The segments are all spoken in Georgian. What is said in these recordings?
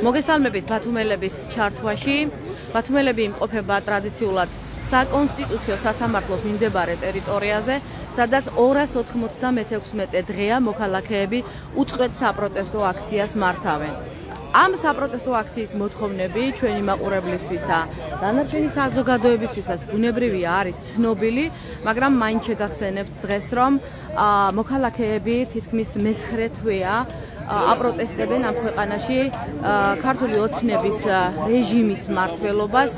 მოგესალმებით ბათუმელების ჩართვაში. ბათუმელები იმყოფება ტრადიციულად საკონსტიტუციო სასამართლოს მიმდებარე ტერიტორიაზე, სადაც 296 დღეა მოქალაქეები უწყვეტ საპროტესტო აქციას მართავენ. Ამ საპროტესტო აქციის მოთხოვნები ჩვენი მაყურებლისთვის და დანარჩენი საზოგადოებისთვისაც ბუნებრივია არის ცნობილი, მაგრამ მაინც შეგახსენებთ დღეს, რომ მოქალაქეები თითქმის მე-9 თვეა აპროტესტებენ ამ ქვეყანაში ქართული ოცნების რეჟიმის მმართველობას,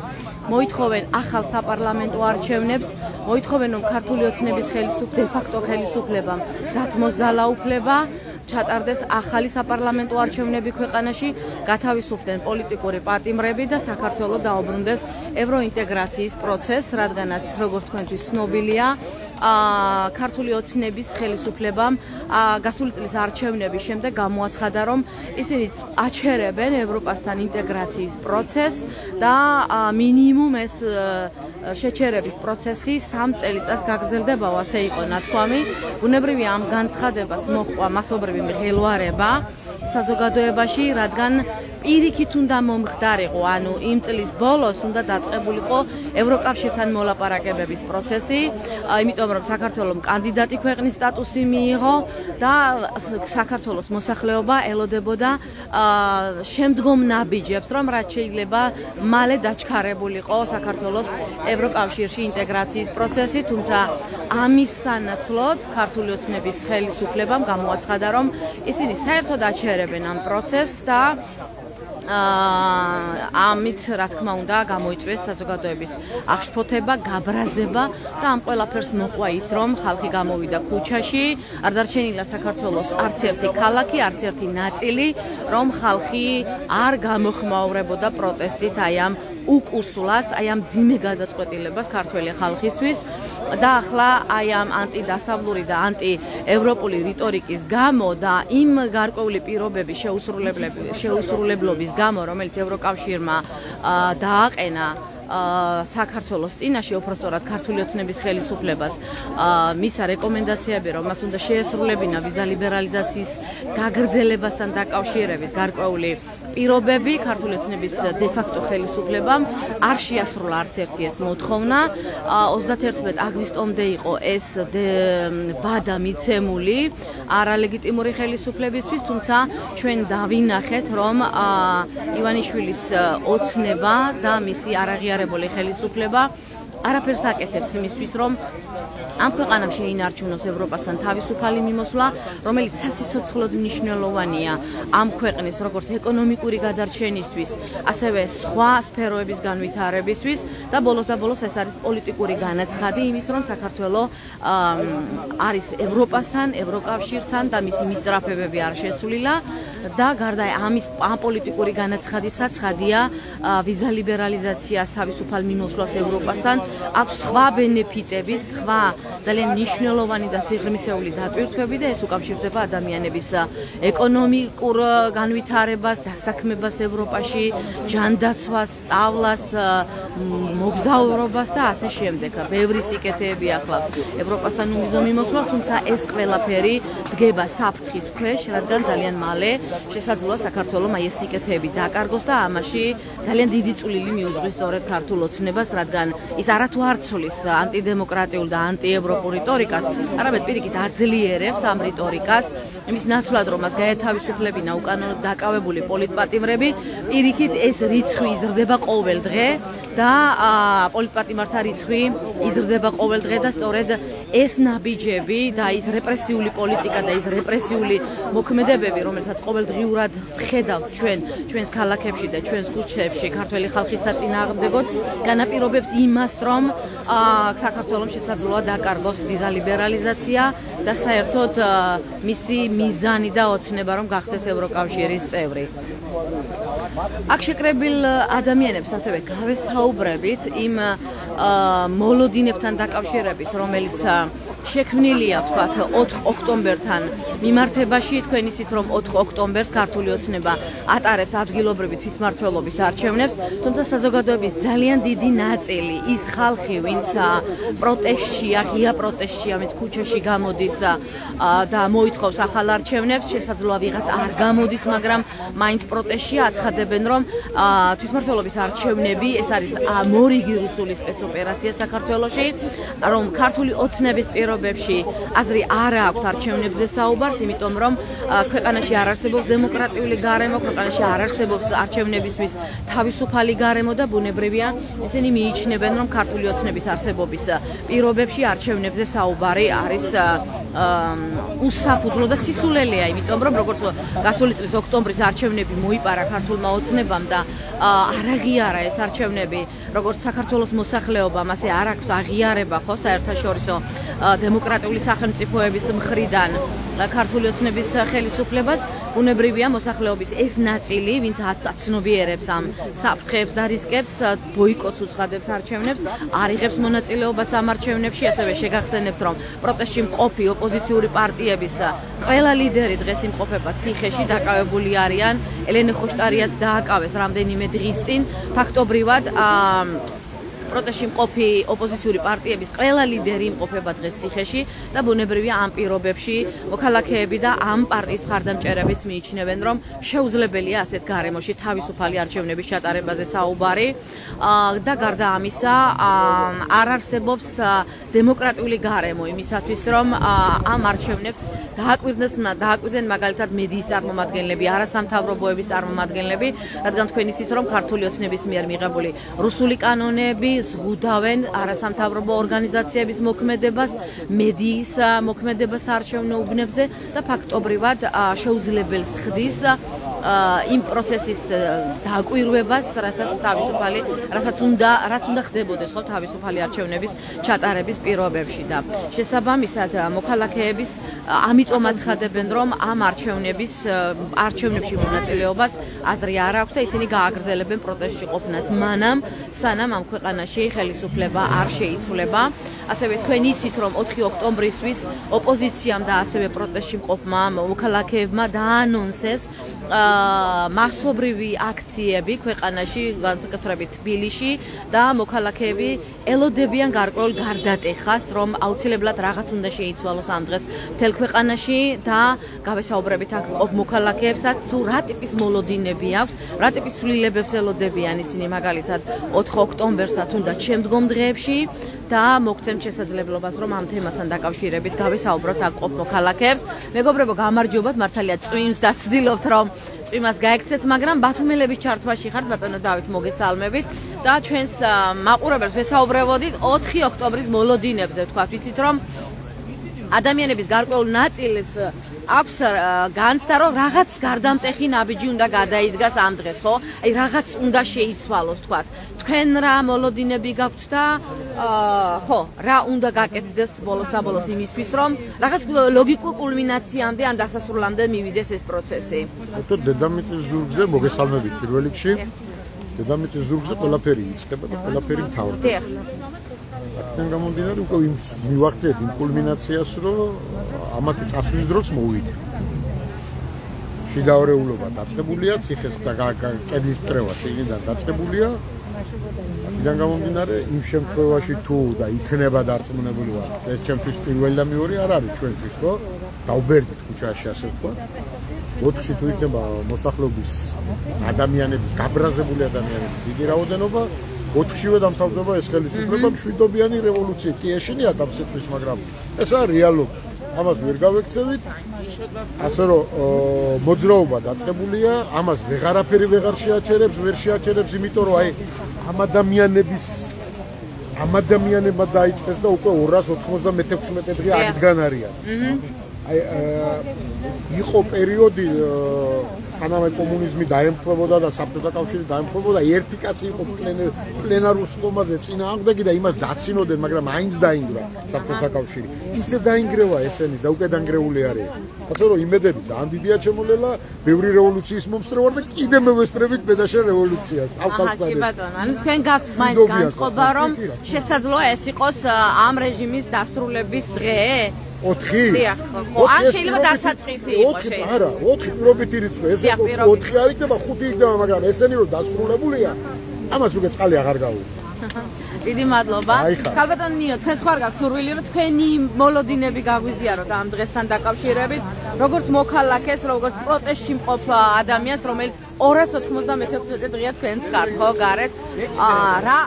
მოითხოვენ ახალ საპარლამენტო არჩევნებს, მოითხოვენ რომ ქართული ოცნების დე-ფაქტო ხელისუფლებამ დათმოს ძალაუფლება, ჩატარდეს ახალი საპარლამენტო არჩევნები ქვეყანაში, გათავისუფლდნენ პოლიტიკური პატიმრები და საქართველო დაუბრუნდეს ევროინტეგრაციის პროცესს, რადგანაც როგორც თქვენთვის ცნობილია, ქართული ოცნების ხელისუფლებამ გასული წლის არჩევნების შემდეგ გამოაცხადა, რომ ისინი აჩერებენ ევროპასთან ინტეგრაციის პროცესს და მინიმუმ ეს შეჩერების პროცესი 3 წელიწადს გაგრძელდებაო, ასე იყო ნათქვამი. ბუნებრივია ამ განცხადებას მოჰყვა მასობრივი მღელვარება საზოგადოებაში, რადგან პირიქით უნდა მომხდარიყო, ანუ იმ წლის ბოლოს უნდა დაწყებულიყო ევროკავშირთან მოლაპარაკებების პროცესი, იმიტომ რომ საქართველომ კანდიდატი ქვეყნის სტატუსი მიიღო და საქართველოს მოსახლეობა ელოდებოდა შემდგომ ნაბიჯებს, რომ რაც შეიძლება მალე დაჩქარებულიყო საქართველოს ევროკავშირში ინტეგრაციის პროცესი, თუმცა ამის სანაცვლოდ ქართული ოცნების ხელისუფლებამ გამოაცხადა, რომ ისინი საერთოდ აჩერებენ ამ პროცესს და ამით რა თქმა უნდა გამოიწვიეს საზოგადოების აღშფოთება, გაბრაზება და ამ ყველაფერს მოყვა ის, რომ ხალხი გამოვიდა ქუჩაში, არ დარჩენილა საქართველოს არც ერთი ქალაქი, არც ერთი ნაწილი, რომ ხალხი არ გამოხმაურებოდა პროტესტით აი ამ უკუსლას, აი ამ ძიმე გადაწყვეტილებას ქართველი ხალხისთვის და ახლა აი ამ ანტიდასავლური და ანტიევროპული რიტორიკის გამო და იმ გარკვეული პირობების შეუსრულებლობის გამო, რომელიც ევროკავშირმა დააყენა საქართველოს წინაშე, უпростоრად ქართული ოცნების ხელისუფლებას მისა რეკომენდაციები, რომ მას უნდა შეესრულებინა ვიზა ლიბერალიზაციის გაგრძელებასთან დაკავშირებით გარკვეული პირობები, ქართული ოცნების დე-ფაქტო ხელისუფლებამ არ შეასრულა არც ერთი ეს მოთხოვნა. 31 აგვისტომდე იყო ეს ბადა მიცემული არალეგიტიმური ხელისუფლებისთვის, თუმცა ჩვენ დავინახეთ, რომ ივანიშვილის ოცნება და მისი არაღიარებული ხელისუფლება არაფერს აკეთებს იმისთვის, რომ ამ ქვეყანამ შეინარჩუნოს ევროპასთან თავისუფალი მიმოსვლა, რომელიც სასიცოცხლოდ მნიშვნელოვანია ამ ქვეყნის როგორც ეკონომიკური გადარჩენისთვის, ასევე სხვა სფეროების განვითარებისთვის და ბოლოს ეს არის პოლიტიკური განაცხადი იმის, რომ საქართველო არის ევროპასთან, ევროკავშირთან და მისი მისწრაფებები არ შეცვლილა და გარდა ამის ამ პოლიტიკური განაცხადისა ცხადია ვიზა ლიბერალიზაციას, თავისუფალ მიმოსვლას ევროპასთან აქვს სხვა ბენეფიტები, სხვა ძალიან მნიშვნელოვანი და სიღრმისეული დატვირთვები და ეს უკავშირდება ადამიანების ეკონომიკურ განვითარებას, დასაქმებას ევროპაში, ჯანდაცვას, სწავლას, მოგზაურობას და ასე შემდეგ. ბევრი სიკეთეები ახლავს ევროპასთან უმიზო მიმოსვლას, თუმცა ეს ყველაფერი დგება საფრთხის ქვეშ, რადგან ძალიან მალე შესაძლოა საქართველოს აი ეს სიკეთეები დაკარგოს და ამაში ძალიან დიდი წვლილი მიუძღვის სწორედ ქართულ ოცნებას, რადგან ის არათუ არ ცვლის ანტიდემოკრატიულ და ანტიევროპულ რიტორიკას, არამედ პირიქით აძლიერებს ამ რიტორიკას, იმის ნაცვლად, რომ მას გაეთავისუფლებინა უკანონოდ დაკავებული პოლიტპატიმრები, პირიქით ეს რიცხვი იზრდება ყოველ დღე და პოლიტპატიმართა რიცხვი იზრდება ყოველ დღე და სწორედ ეს ნაბიჯები და ის რეპრესიული პოლიტიკა და ის რეპრესიული მოქმედებები, რომელსაც ყოველდღიურად ვხედავთ ჩვენს ქალაქებში და ჩვენს ქუჩებში ქართველი ხალხის საწინააღმდეგოდ, განაპირობებს იმას, რომ საქართველოს შესაძლოა დაკარგოს ვიზა ლიბერალიზაცია და საერთოდ მისი მიზანი და ოცნება, რომ გახდეს ევროკავშირის წევრი. აქ შეკრებილ ადამიანებს ასევე გავესაუბრებით იმ მოლოდინებთან დაკავშირებით, რომელიც შექმნილია თქვათ 4 ოქტომბერთან მიმართებაში. თქვენ იცით რომ 4 ოქტომბერს ქართული ოცნება ატარებს ადგილობრივი თვითმმართველობის არჩევნებს, თუმცა საზოგადოების ძალიან დიდი ნაწილი, ის ხალხი, ვინც პროტესტშია, ღია პროტესტშია, ვინც ქუჩაში გამოდის და მოითხოვს ახალ არჩევნებს, შესაძლოა ვიღაც არ გამოდის, მაგრამ მაინც პროტესტშია, აცხადებენ რომ თვითმმართველობის არჩევნები ეს არის მორიგი რუსული სპეცოპერაცია საქართველოში, რომ ქართული ოცნების პირობებში აზრი არ აქვს არჩევნებზე საუბარს, იმიტომ რომ ქვეყანაში არ არსებობს დემოკრატიული გარემო, ქვეყანაში არ არსებობს არჩევნებისთვის თავისუფალი გარემო და ბუნებრივია ისინი მიიჩნევენ რომ ქართული ოცნების არსებობის პირობებში არჩევნებზე საუბარი არის უსაფუძვლო და სისულელეა, იმიტომ რომ როგორც გასული წლის ოქტომბრის არჩევნები მოიპარა ქართულმა ოცნებამ და არაღიარა ეს არჩევნები, როგორც საქართველოს მოსახლეობამ, ასე არ აქვს აღიარება ხო საერთაშორისო დემოკრატიული სახელმწიფოების მხრიდან ქართული ოცნების ხელისუფლებას. ბუნებრივია მოსახლეობის ეს ნაწილი, ვინც აცნობიერებს ამ საფრთხეებს და რისკებს, ბოიკოტს უცხადებს არჩევნებს, არ იღებს მონაწილეობას ამ არჩევნებში. ასევე შეგახსენებთ, რომ პროტესტში მყოფი ოპოზიციური პარტიების ყველა ლიდერი დღეს იმყოფება ციხეში, დაკავებული არიან. ელენე ხოშტარიაც დააკავეს რამდენიმე დღის წინ. ფაქტობრივად პროტესტში მყოფი ოპოზიციური პარტიების ყველა ლიდერი იმყოფება დღეს ციხეში და ბუნებრივია ამ პირობებში მოქალაქეები და ამ პარტიის მხარდამჭერებიც მიიჩნევენ, რომ შეუძლებელია ასეთ გარემოში თავისუფალი არჩევნების ჩატარებაზე საუბარი და გარდა ამისა არ არსებობს დემოკრატიული გარემო იმისათვის, რომ ამ არჩევნებს დააკვირდნენ მაგალითად მედიის წარმომადგენლები, არასამთავრობოების წარმომადგენლები, რადგან თქვენ იცით, რომ ქართული ოცნების მიერ მიღებული რუსული კანონები ზღუდავენ არასამთავრობო ორგანიზაციების მოქმედებას, მედიის მოქმედებას არჩევნო უბნებზე და ფაქტობრივად შეუძლებელს ხდის იმ პროცესის დაკვირვებას, რაც უნდა ხდებოდეს ხო თავისუფალი არჩევნების ჩატარების პირობებში და შესაბამისად მოქალაქეების ამიტომ აცხადებენ, რომ ამ არჩევნებში მონაწილეობას აზრი არ აქვს და ისინი გააგრძელებენ პროტესტში ყოფნას მანამ, სანამ ამ ქვეყანაში ხელისუფლება არ შეიცვლება. ასევე თქვენ იცით, რომ 4 ოქტომბრისთვის ოპოზიციამ და ასევე პროტესტში მყოფმა მოქალაქეებმა დაანონსეს მასობრივი აქციები ქვეყანაში, განსაკუთრებით თბილისში და მოქალაქეები ელოდებიან გარკვეულ გარდატეხას, რომ აუცილებლად რაღაც უნდა შეიცვალოს ამ დღეს მთელ ქვეყანაში და გავესაუბრებით აქ მყოფ მოქალაქეებსაც თუ რა ტიპის მოლოდინები აქვს, რა ტიპის ცვლილებებს ელოდებიან ისინი მაგალითად 4 ოქტომბერსაც თუნდაც შემდგომ დღეებში და მოგცემთ შესაძლებლობას, რომ ამ თემასთან დაკავშირებით გავესაუბროთ აქ მყოფ მოქალაქეებს. მეგობრებო, გამარჯობათ, მართალია წვიმს დაცდილობთ, რომ წვიმას გაექცეთ, მაგრამ ბათუმელების ჩართვაში ხართ, ბატონო დავით, მოგესალმებით და ჩვენს მაყურებელს ვესაუბრებოდით 4 ოქტომბრის მოლოდინებზე. თქვა ვიცით, რომ ადამიანების გარკვეულ ნაწილს აქვს განცდა, რომ რაღაც გარდამტეხი ნაბიჯი უნდა გადაიდგას ამ დღეს, ხო? აი რაღაც უნდა შეიცვალოს, თქვა. თქვენ რა მოლოდინები გაქვთ და ხო, რა უნდა გაკეთდეს ბოლოს და ბოლოს იმისთვის, რომ რაღაც ლოგიკურ კულმინაციამდე ან დასასრულამდე მივიდეს ეს პროცესი. ხო, დედამიწის ზურგზე მოგესალმებით პირველ რიგში. დედამიწის ზურგზე ყველაფერი იწყება და ყველაფერი მთავრდება. აქედან გამომდინარე უკვე მივახცეთ იმ კულმინაციას, რომ ამათი წასვლის დროც მოვიდეთ. შიდაარეულობა დაწყებულია, ციხეს და კედლის მტრევა შიგნიდან დაწყებულია. აქედან გამომდინარე იმ შემთხვევაში თუ და იქნება დარწმუნებული ვარ, ეს ჩემთვის პირველი და მეორე არ არის ჩვენთვის, ხო? დავბერდით ქუჩაში ასე ვთქვა. 4-ში თუ იქნება მოსახლეობის ადამიანების, გაბრაზებული ადამიანების დიდი რაოდენობა, 4-შივე დამთავრდება ეს ხელისუფლება მშვიდობიანი რევოლუციით. კი ეშინიათ ამ სიტყვის, მაგრამ ეს არის რეალობა. ამას ვერ გავექცევით. ასე რომ მოძრაობა დაწყებულია, ამას ვეღარაფერი ვერ შეაჩერებს, იმიტომ რომ აი ამ ადამიანებმა დაიწყეს და უკვე 296 დღე აღდგან არიან. აი იყო პერიოდი სანამ კომუნიზმი დაემხმებოდა და საბჭოთა კავშირი დაემხმებოდა ერთი კაცი იყო პლენარულ სხდომაზე წინააღმდეგი და იმას დაცინოდნენ მაგრამ მაინც დაინგრა საბჭოთა კავშირი ისე დაინგრევა ესენის და უკვე დანგრეული არის ასე რომ იმედები ძალიან დიდია ჩემოლებლა ბევრი რევოლუციის მომსწრე ვარ და კიდე მევესწრებით ბედაშენ რევოლუციას კი ბატონო ანუ თქვენ გაქვთ მაინც განწყობა რომ შესაძლოა ეს იყოს ამ რეჟიმის დასრულების დღე 4 ან შეიძლება დასაწყისი იყოს შეიძლება არა 4 პირობითი რიცხვი ეს 4 არ იქნება 5 იქნება მაგრამ ესენი რომ დასრულებულია ამას უკვე წყალი აღარ გაუვი დიდი მადლობა. ქალბატონ ნიო, თქვენ ხარ გაქვთ სურვილი რომ თქვენი მოლოდინები გაგვიზიაროთ ამ დღესთან დაკავშირებით, როგორც მოქალაქეს, როგორც პროტესტში მყოფ ადამიანს, რომელიც 296 დღეა თქვენც ხართ, ხო, გარეთ. რა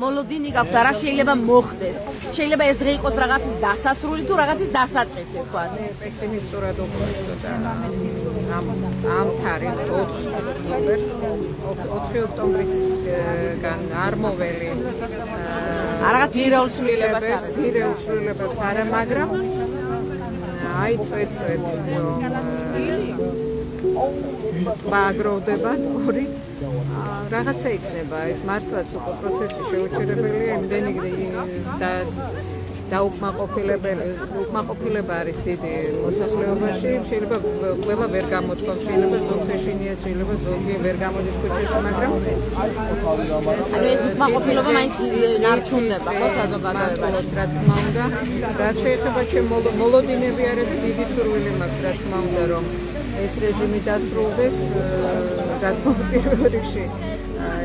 მოლოდინი გაქვთ და რა შეიძლება მოხდეს? შეიძლება ეს დღე იყოს რაღაცის დასასრული თუ რაღაცის დასაწყისი, თქვა. პესიმისტურად უყურებსა ამ თარიღს 4 ოქტომბრისგან არ მოვერი რაღაც ძირეულსვლილებას არა, მაგრამ აი წვეთ ბაგროვდება ორი რაღაცა იქნება ეს მართლაც უკვე პროცესი შეუჩერებელია იმდენი უკმაყოფილება არის დიდი მოსახლეობაში შეიძლება ყველა ვერ გამოთქვა შეიძლება ზოგს ეშინიას შეიძლება ზოგი ვერ გამოდის ქუჩაში მაგრამ ეს უკმაყოფილება მაინც ნარჩუნდება ხო საზოგადოებაში რა თქმა უნდა რაც შეეხება ჩემ მოლოდინები არა და დიდი სურვილი მაქვს რა თქმა უნდა რომ ეს რეჟიმი დასრულდეს რა თქმა უნდა პირველ რიგში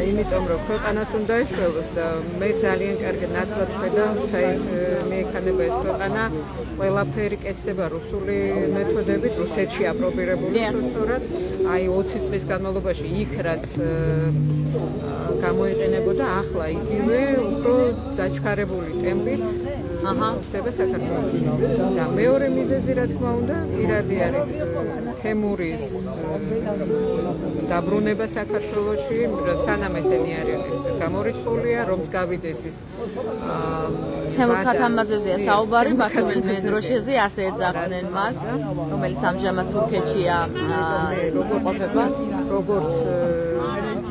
იმიტომ რომ ქვეყანას უნდა ეშველოს და მე ძალიან კარგი ნაცვლად ხედავ საით მეექანება ეს ქვეყანა ყველაფერი კეთდება რუსული მეთოდებით რუსეთში აპრობირებული სწორად აი 20 წლის განმავლობაში იქ რაც გამოიყენებოდა ახლა იგივე უფრო დაჩქარებული ტემპით ხდება საქართველოში და მეორე მიზეზი რა თქმა უნდა პირადი არის თემურის დაბრუნება საქართველოში სანამ ესენი არის გამორიცხულია რომს გავიდეს ის თემურ ქათამაძეზეა საუბარი ბათუმელ მედროშეზე ასე ეძახდნენ მას რომელიც ამჟამად თურქეთშია როგორც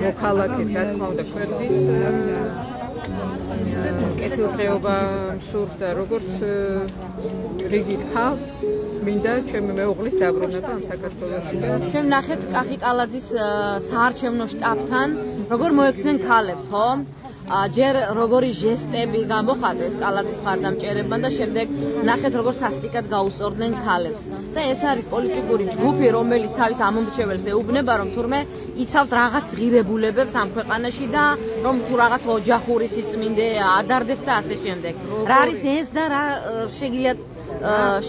მოქალაქეს რა თქმა უნდა ქვეყნის კეთილდღეობა სურს და როგორც რიგით ხალხს მინდა ჩემი მეუღლის დაბრუნება ამ საქართველოში და ჩვენ ნახეთ კახი კალაძის საარჩევნო შტაბთან როგორ მოექცნენ ქალებს ხო ჯერ როგორი ჟესტები გამოხატეს კალაძის მხარდამჭერებმა და შემდეგ ნახეთ როგორ სასტიკად გაუსწორდნენ ქალებს და ეს არის პოლიტიკური ჯგუფი რომელიც თავის ამომრჩეველს ეუბნება რომ თურმე იცავს რაღაც ღირებულებებს ამ ქვეყანაში და რომ თუ რაღაც ოჯახური სიწმინდე ადარდებს და ასე შემდეგ რა არის ეს და რა შეგიძლიათ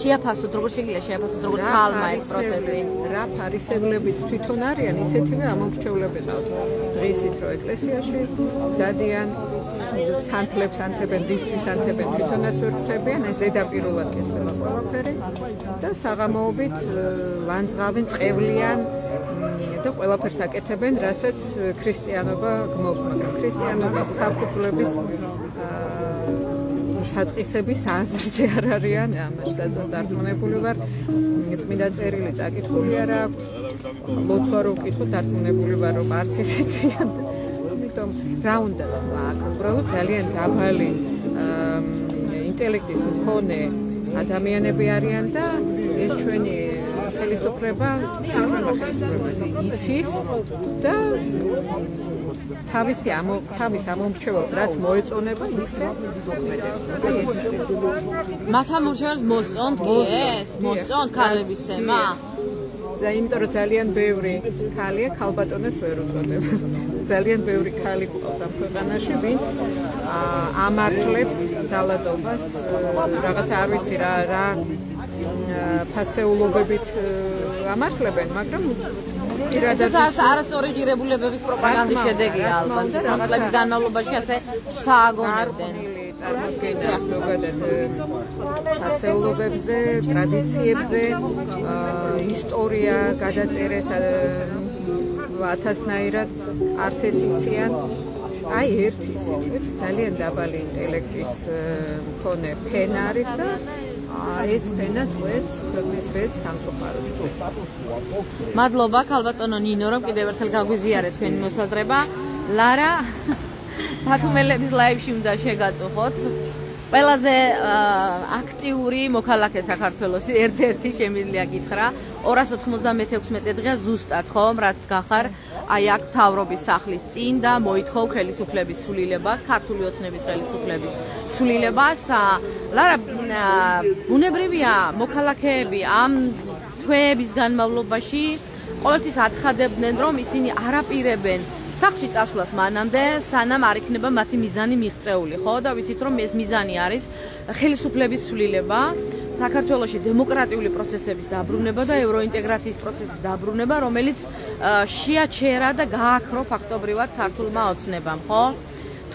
შეაფასოთ როგორ შეგიძლია შეაფასოთ როგორც ხალხმა ეს პროცესი რა ფარისებლებიც თვითონ არიან ისეთივე ამომრჩევლები ყავთ დღისით რომ ეკლესიაში დადიან სანთლებს ანთებენ დისთვის ანთებენ თვითონაც ვერ ხვდებიან ეს ზედაპირულად კეთდება ყველაფერი და საღამოობით ლანძღავენ წყევლიან და ყველაფერს აკეთებენ რასაც ქრისტიანობა გმობს მაგრამ ქრისტიანობის საფუძვლების საწყისების აზრზე არ არიან ამაში დარწმუნებული ვარ წმინდა წერილი წაკითხული არა აქვს ლოცვა რო ვკითხოთ დარწმუნებული ვარ რომ არც ისეციან ამიტომ რა უნდა აქ უბრალოდ ძალიან დაბალი ინტელექტის მქონე ადამიანები არიან და ეს ჩვენი ხელისუფლება იცის და თავის ამომრჩეველს რაც მოეწონება ისე მოქმედებს. მათ ამომრჩეველს მოსწონთ კი ეს? მოსწონთ ქალების ема? იმიტომ რომ ძალიან ბევრი ქალია ქალბატონებს ვერ უწოდება. ძალიან ბევრი ქალი ყავს ამ ქვეყანაში, ვინც ამართლებს ძალადობას, რაღაც არ ვიცი რა ფასეულობებით ამართლებენ, მაგრამ ეს არასწორი ღირებულებების პროპაგანდის შედეგია ალბათ. წლების განმავლობაში ასე სააგონებდნენ. წარმოდგენა ზოგადად ფასეულობებზე, ტრადიციებზე, ისტორია გადაწერეს ათასნაირად არც ეს იციან. აი ერთი სიტყვით ძალიან დაბალი ინტელექტის მქონე ფენა არის და ეს ფენა წვეთს ქვეყნის ბედს სამწუხაროდ. მადლობა ქალბატონო ნინო, რომ კიდევ ერთხელ გაგვიზიარეთ თქვენი მოსაზრება. ლარა ბათუმელების ლაივში უნდა შეგაწუხოთ. ყველაზე აქტიური მოქალაქე საქართველოს ერთ-ერთი შემიძლია გითხრა 296 დღეა ზუსტად ხომ რაც გახარ აი აქ მთავრობის სახლის წინ და მოითხოვ ხელისუფლების სულილებას, ქართული ოცნების ხელისუფლების სულილებას. ლარა ბუნებრივია მოქალაქეები ამ თვეების განმავლობაში ყოველთვის აცხადებდნენ რომ ისინი არ აპირებენ სახლში წასვლას მანამდე, სანამ არ იქნება მათი მიზანი მიღწეული, ხო? და ვიცით რომ ეს მიზანი არის ხელისუფლების ცვლილება, საქართველოში დემოკრატიული პროცესების დაბრუნება და ევროინტეგრაციის პროცესის დაბრუნება, რომელიც შეაჩერა და გააქრო ფაქტობრივად ქართულმა ოცნებამ, ხო?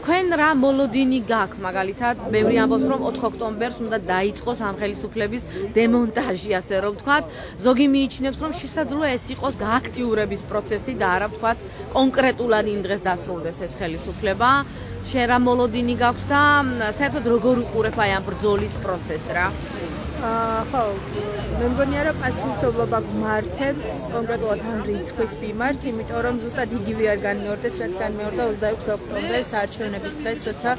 თქვენ რა მოლოდინი გაქვთ მაგალითად, ბევრი ამბობს რომ 4 ოქტომბერს უნდა დაიწყოს ამ ხელისუფლების დემონტაჟი, ასე რომ ვთქვათ, ზოგი მიიჩნევს რომ შესაძლოა ეს იყოს გააქტიურების პროცესი და არა ვთქვათ კონკრეტულად იმ დღეს დასრულდეს ეს ხელისუფლება. შენ რა მოლოდინი გაქვთ და საერთოდ როგორ უყურებ აი ამ ბრძოლის პროცესს რა? ხო, მე მგონია რომ პასუხისმგებლობა გვმართებს კონკრეტულად ამ რიცხვის მიმართ, იმიტომ რომ ზუსტად იგივე არ განმეორდეს, რაც განმეორდა 26 ოქტომბერს არჩევნების დღეს, როცა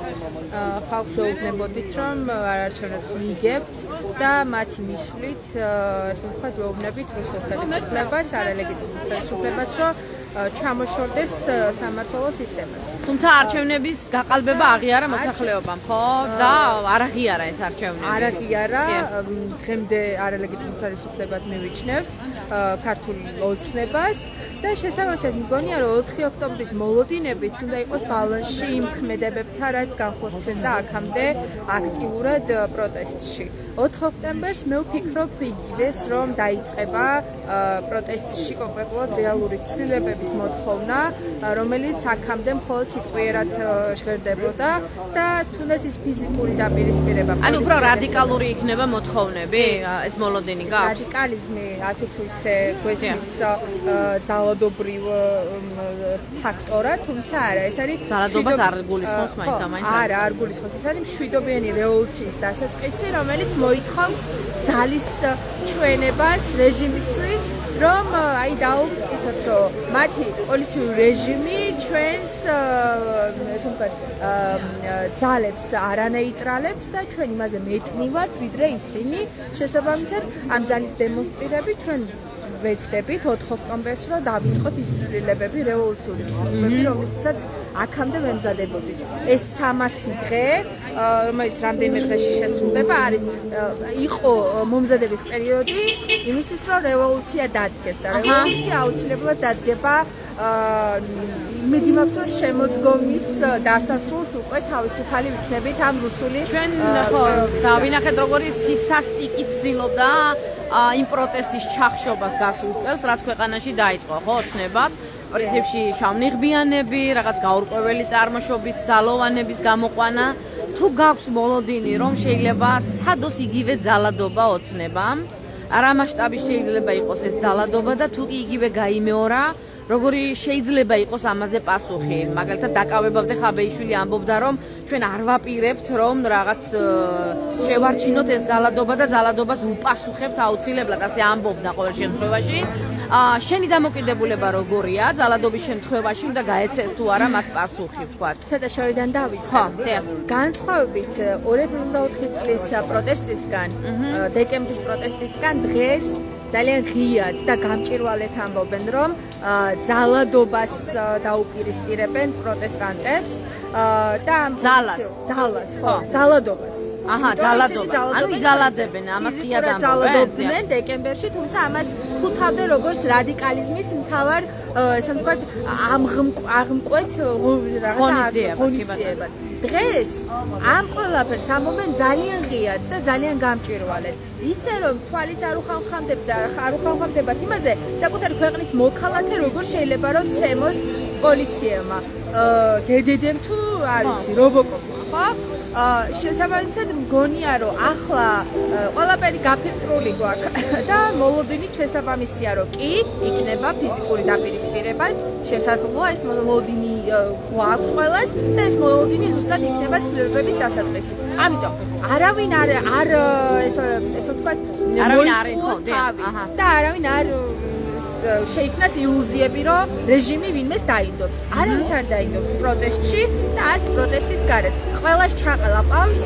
ხალხს ვეუბნებოდით, რომ არჩევნებს ვიგებთ და მათი მისვლით, ესე ვთქვათ, ვეუბნებით რუსულ ხელისუფლებას, არალეგიტიმურ ხელისუფლებას, რომ ჩამოშორდეს სამმართველო სისტემას. თუმცა არჩევნების გაყალბება აღიარა მოსახლეობამ, ხო? და არ აღიარა ეს არჩევნები. არ აღიარა, დღემდე არალეგიტიმურ ხელისუფლებას მივიჩნევთ, ქართულ ოცნებას და შესაბამისად მგონია რომ 4 ოქტომბრის მოლოდინებიც უნდა იყოს ბალანსში იმ ქმედებებთან, რაც განხორციელდა აქამდე აქტიურად პროტესტში. 4 ოქტომბერს მე ვფიქრობ იგივეს რომ დაიწყება პროტესტში კონკრეტულად რეალური ცვლილებების მოთხოვნა, რომელიც აქამდე მხოლოდ სიტყვიერად ჟღერდებოდა და თუნდაც ის ფიზიკური დაპირისპირება. ანუ უფრო რადიკალური იქნება მოთხოვნები, ეს მოლოდინი გაქვს? რადიკალიზმი ასე თუ ისე გვესმის ძალადობრივ ფაქტორად, თუმცა არა, ეს არის ძალადობას არ გულისხმობს მაინც ამაინც. არა, არ გულისხმობს, ეს არის მშვიდობიანი რევოლუციის დასაწყისი, რომელიც მოითხოვს ძალის ჩვენებას რეჟიმისთვის, რომ აი დაუმტკიცოთ, რომ მათი პოლიციური რეჟიმი ჩვენს ესე ვთქვათ ძალებს არანეიტრალებს და ჩვენ იმაზე მეტნი ვართ, ვიდრე ისინი. შესაბამისად, ამ ძალის დემონსტრირებით ჩვენ ვეცდებით 4 ოქტომბერს რომ დავიწყოთ ის ცვლილებები, რევოლუციური ცვლილებები, რომლისთვისაც აქამდე ვემზადებოდით. ეს 300 დღე, რომელიც რამდენიმე დღეში შესრულდება, არის იყო მომზადების პერიოდი იმისთვის, რომ რევოლუცია დადგეს და რევოლუცია აუცილებლად დადგება იმედი მაქვს რომ შემოდგომის დასასრულს უკვე თავისუფალი ვიქნებით ამ რუსული ჩვენ ხო დავინახეთ როგორი სისასტიკით ცდილობდა იმ პროტესტის ჩახშობას გასულ წელს, რაც ქვეყანაში დაიწყო, ხო, ოცნებას, პრინციპში შავნიღბიანები, რაღაც გაურკვეველი წარმოშობის ძალოვანების გამოყვანა. თუ გაქვს მოლოდინი, რომ შეიძლება სადოს იგივე ძალადობა ოცნებამ, არა მასშტაბის შეიძლება იყოს ეს ძალადობა და თუ კი იგივე გაიმეორა, როგორი შეიძლება იყოს ამაზე პასუხი. მაგალითად დაკავებამდე ხაბეიშვილი ამბობდა, რომ ჩვენ არ ვაპირებთ, რომ რაღაც შევარჩინოთ ეს ძალადობა და ძალადობას უპასუხებთ აუცილებლად, ასე ამბობდა ყოველ შემთხვევაში. შენი დამოკიდებულება როგორია? ძალადობის შემთხვევაში უნდა გაეცეს თუ არა მათ პასუხი, ვთქვათ. ცოტა შორიდან დავიწყე. განსხვავებით 2024 წლის პროტესტისგან, დეკემბრის პროტესტისგან დღეს ძალიან ღიად და გამჭირვალედ ამბობენ, რომ ძალადობას დაუპირისპირებენ პროტესტანტებს და ამ ძალას, ხო, ძალადობას. აჰა, ძალადობა. ანუ იზალაძებენ, ამას ღიად ამბობენ დეკემბერში, თუმცა ამას ხუთავდნენ როგორც რადიკალიზმის მთავარ, ესე ვთქვათ, აღმკვეთ ღონისძიებად. დღეს ამ ყველაფერს ამბობენ ძალიან ღიად და ძალიან გამჭირვალედ. ისე რომ თვალიც არ უხამხამდებათ იმაზე, საკუთარი ქვეყნის მოქალაქე როგორ შეიძლება რომ ცემოს პოლიციებმა, გედედემ თუ არ ვიცი, რობოკოპმა, ხო? შესაბამისად მგონია რომ ახლა ყველაფერი გაფილტრული გვაქვს და მოლოდინით შესაბამისია რომ კი იქნება ფიზიკური დაპირისპირებაც შესაძლოა ეს მოლოდინი გვაქვს ყველას და ეს მოლოდინი ზუსტად იქნება ცვლილებების დასაწყისი. ამიტომ არავინ არ ესე ვთქვათ არავინ არ ეხონდა და არავინ არ შეიქმნას ილუზიები რომ რეჟიმი ვინმეს დაინდობს. არავის არ დაინდობს პროტესტში და არც პროტესტის გარეთ. ყველას ჩაყალაპავს,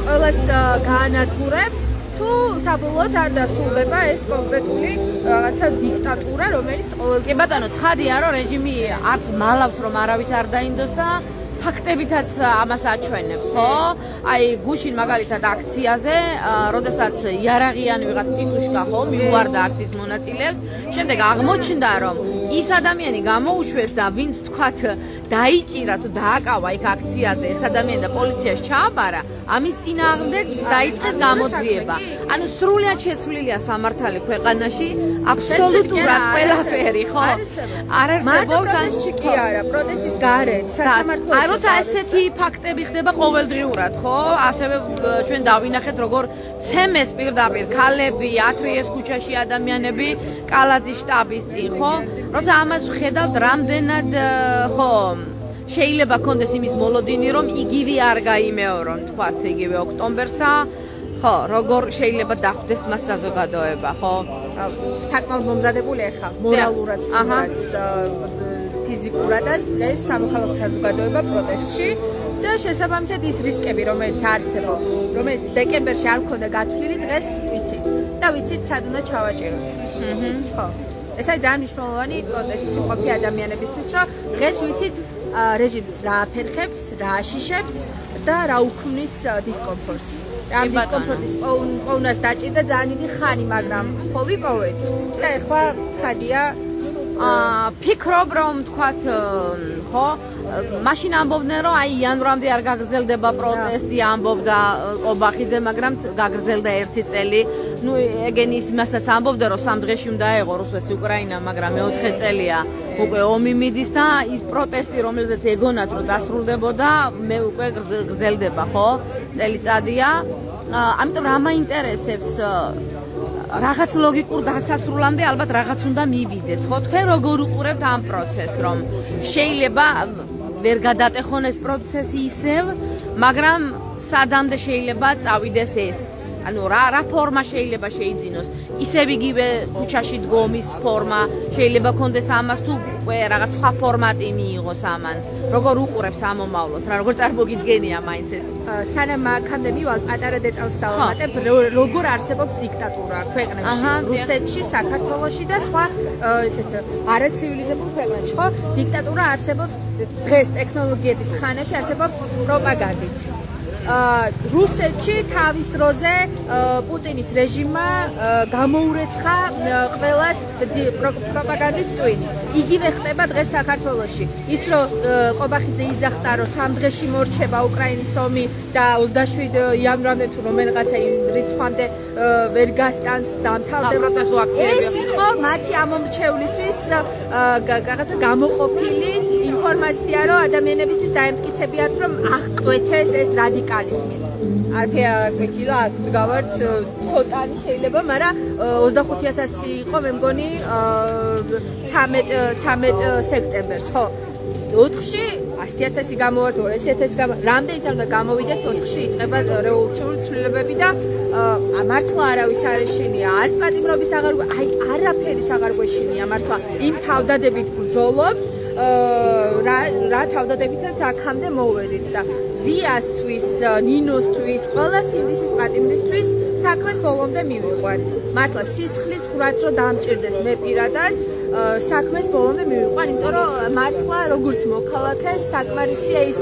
ყველას გაანადგურებს თუ საბოლოოდ არ დასრულდება ეს კონკრეტული რაღაცა დიქტატურა, რომელიც ყოველდღე. კი ბატონო, ცხადია რომ რეჟიმი არც მალავს რომ არავის არ დაინდოს და ფაქტებითაც ამას აჩვენებს, ხო? აი გუშინ მაგალითად აქციაზე, როდესაც იარაღიანი ვიღაც ტიტუშკა ხო მიუვარდა აქციის მონაწილეებს, შემდეგ აღმოჩნდა რომ ის ადამიანი გამოუშვეს და ვინც თქვათ დაიჭირა თუ დააკავა იქ აქციაზე, ეს ადამიანი და პოლიციას ჩააბარა, ამის წინააღმდეგ დაიწყეს გამოძიება. ანუ სრულად შეცვლილია სამართალი ქვეყანაში, აბსოლუტურად ყველაფერი, ხო? არ არსებობს ან კი არა, პროტესტის გარეთ, სასამართლოებში. როცა ესეთი ფაქტები ხდება ყოველდღიურად, ხო? ასევე ჩვენ დავინახეთ როგორ ცემეს პირდაპირ ქალები, ათრიეს ქუჩაში ადამიანები კალაძის შტაბის წინ, ხო? როცა ამას ვხედავთ, რამდენად ხო შეიძლება კონდეს იმის მოლოდინი, რომ იგივე არ გაიმეორონ, თქვათ, იგივე ოქტომბერს და ხო, როგორ შეიძლება დახვდეს მას საზოგადოება, ხო? საკმაოდ მომზადებული ახლა მორალურად, ფიზიკურადაც დღეს სამოქალაქო საზოგადოება პროტესტში და შესაბამისად ის რისკები, რომელიც არსებობს, რომელიც დეკემბერში არ მქონდა გათვლილი, დღეს ვიცით და ვიცით სად უნდა ჩავაჭიროთ. ხო. ეს არის ძალიან მნიშვნელოვანი პროტესტში მყოფი ადამიანებისთვის, რომ დღეს ვიცით რეჟიმს რა აფერხებს, რა აშიშებს და რა უქმნის დისკომფორტს. ამ დისკომფორტის პოვნას დაჭირდა ძალიან დიდი ხანი, მაგრამ ხო ვიპოვეთ და ეხლა ცხადია ფიქრობ რომ თქვათ ხო მაშინ ამბობდნენ რომ აი იანვრამდე არ გაგრძელდება პროტესტი ამბობდა ობახიძე მაგრამ გაგრძელდა 1 წელი ნუ ეგენის იმასაც ამბობდა რომ 3 დღეში უნდა აეღო რუსეთი უკრაინა მაგრამ მე-4 წელია უკვე ომი მიდის და ის პროტესტი რომელზეც ეგონათ რომ დასრულდებოდა მე უკვე გრძელდება ხო წელიწადია ამიტომ რა მაინტერესებს რაღაც ლოგიკურ დასასრულამდე ალბათ რაღაც უნდა მივიდეს, ხო? თქვენ როგორ უყურებთ ამ პროცესს, რომ შეიძლება ვერ გადატეხონ ეს პროცესი ისევ, მაგრამ სადამდე შეიძლება წავიდეს ეს? ანუ რა ფორმა შეიძლება შეიძინოს? ისევ იგივე ქუჩაში დგომის ფორმა შეიძლება კონდეს ამას თუ უკვე რაღაც სხვა ფორმატი მიიღოს ამან. როგორ უყურებს ამ მომავლოთ? რა როგორ წარმოგიდგენია მაინც ეს? სანამ აქამდე მივალ პატარა დეტალს დავამატებ, როგორ არსებობს დიქტატურა ქვეყნებში, რუსეთში, საქართველოში და სხვა ესეთ არაცივილიზებულ ქვეყნებში, ხო? დიქტატურა არსებობს დღეს ტექნოლოგიების ხანაში არსებობს პროპაგანდით. რუსეთში თავის დროზე პუტინის რეჟიმმა გამოურეცხა ყველას პროპაგანდით ტვინი. იგივე ხდება დღეს საქართველოში. ის რომ ყობახიძე იძახდა რომ 3 დღეში მორჩება უკრაინის ომი და 27 იანვრამდე თუ რომელიღაცა რიცხვამდე ვერ გასტანს დამთავრდება ეს იყო მათი ამომრჩევლისთვის რაღაცა გამოყოფილი ინფორმაცია რომ ადამიანებისთვის დაემტკიცებიათ რომ აღკვეთეს ეს რადიკალიზმი. არაფერი აკვეთილა, გავართ ცოტანი შეიძლება, მაგრამ 25000 იყო მე მგონი 13 სექტემბერს, ხო? 4-ში 100000 გამოვართ, 200000 რამდენი წამდა გამოვიდეთ 4-ში იწყება რევოლუციური ცვლილებები და მართლა არავის არ ეშინია, არც პატიმრობის აღარ აი არაფერის აღარ გვეშინია მართლა იმ თავდადებით ბრძოლობთ რა თავდადებითაც აქამდე მოვედით და ზიასთვის, ნინოსთვის, ყველა სინდისის პატიმრისთვის საქმეს ბოლომდე მივიყვანთ. მართლა სისხლის ყურაც რომ დამჭირდეს მე პირადად საქმეს ბოლომდე მივიყვან, იმიტომ რომ მართლა როგორც მოქალაქე საკმარისია ის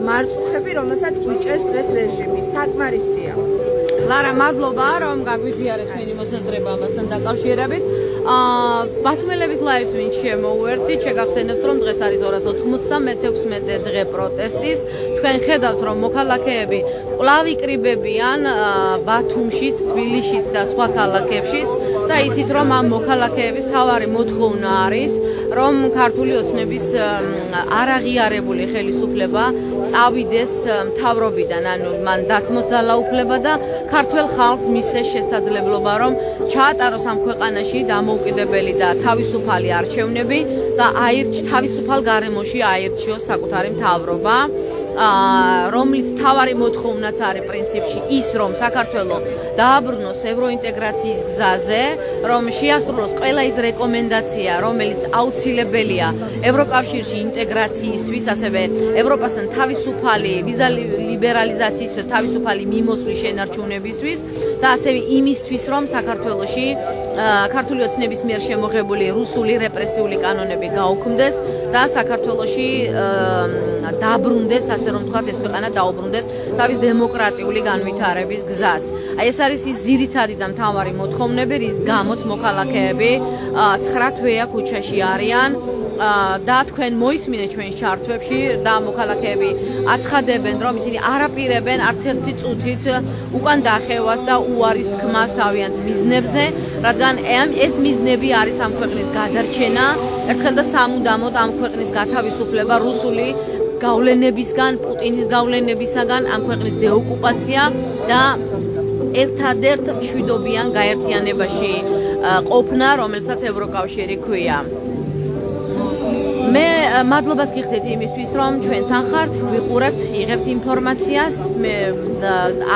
მარწუხები, რომელსაც გვიჭერს დღეს რეჟიმი. საკმარისია. ლარა, მადლობა რომ გაგვიზიარეთ თქვენი მოსაზრება ამასთან დაკავშირებით. ბათუმელებით ლაივს ვინ შემოვერთით, შეგახსენებთ რომ დღეს არის 296 დღე პროტესტის. თქვენ ხედავთ რომ მოქალაქეები კვლავ იკრიბებიან ბათუმშიც, თბილისშიც და სხვა ქალაქებშიც და იცით რომ ამ მოქალაქეების მთავარი მოთხოვნა არის რომ ქართული ოცნების არაღიარებული ხელისუფლება წავიდეს მთავრობიდან, ანუ მან დათმოს ძალაუფლება და ქართველ ხალხს მისცეს შესაძლებლობა, რომ ჩაატაროს ამ ქვეყანაში დამოუკიდებელი და თავისუფალი არჩევნები და თავისუფალ გარემოში აირჩიოს საკუთარი მთავრობა. რომლის მთავარი მოთხოვნაც არის პრინციპში ის, რომ საქართველოს დააბრუნოს ევროინტეგრაციის გზაზე, რომ შეასრულოს ყველა ის რეკომენდაცია, რომელიც აუცილებელია ევროკავშირში ინტეგრაციისთვის, ასევე ევროპასთან თავისუფალი ვიზა ლიბერალიზაციის და თავისუფალი მიმოსვლის შენარჩუნებისთვის და ასევე იმისთვის, რომ საქართველოში ქართული ოცნების მიერ შემოღებული რუსული რეპრესიული კანონები გაუქმდეს და საქართველოში დაბრუნდეს, ასე რომ თქვათ, ეს ქვეყანა დაუბრუნდეს თავის დემოკრატიული განვითარების გზას. აი ეს არის ის ძირითადი და მთავარი მოთხოვნები, რის გამოც მოქალაქეები 9 თვეა ქუჩაში არიან და თქვენ მოისმინეთ ჩვენს ჩარტვებში და მოქალაქეები აცხადებენ, რომ ისინი არაპირებენ არც ერთი წუთით უკან დახევას და უარის თქმას თავიანთ მიზნებზე, რადგან ეს მიზნები არის ამ ქვეყნის გადარჩენა, ერთხელ და სამუდამოდ ამ ქვეყნის გათავისუფლება რუსული გავლენებისგან, პუტინის გავლენებისაგან, ამ ქვეყნის დეოკუპაცია და ერთადერთ მშვიდობიან გაერთიანებაში ყოფნა, რომელსაც ევროკავშირი ქვია. მე მადლობას გიხდით იმისთვის, რომ ჩვენთან ხართ, ვიყურებთ, იღებთ ინფორმაციას, მე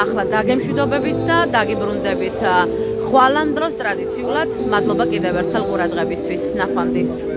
ახლა დაგემშვიდობებით და დაგიბრუნდებით ხვალ ამ დროს ტრადიციულად. მადლობა კიდევ ერთხელ ყურადღებისთვის. ნახვამდის.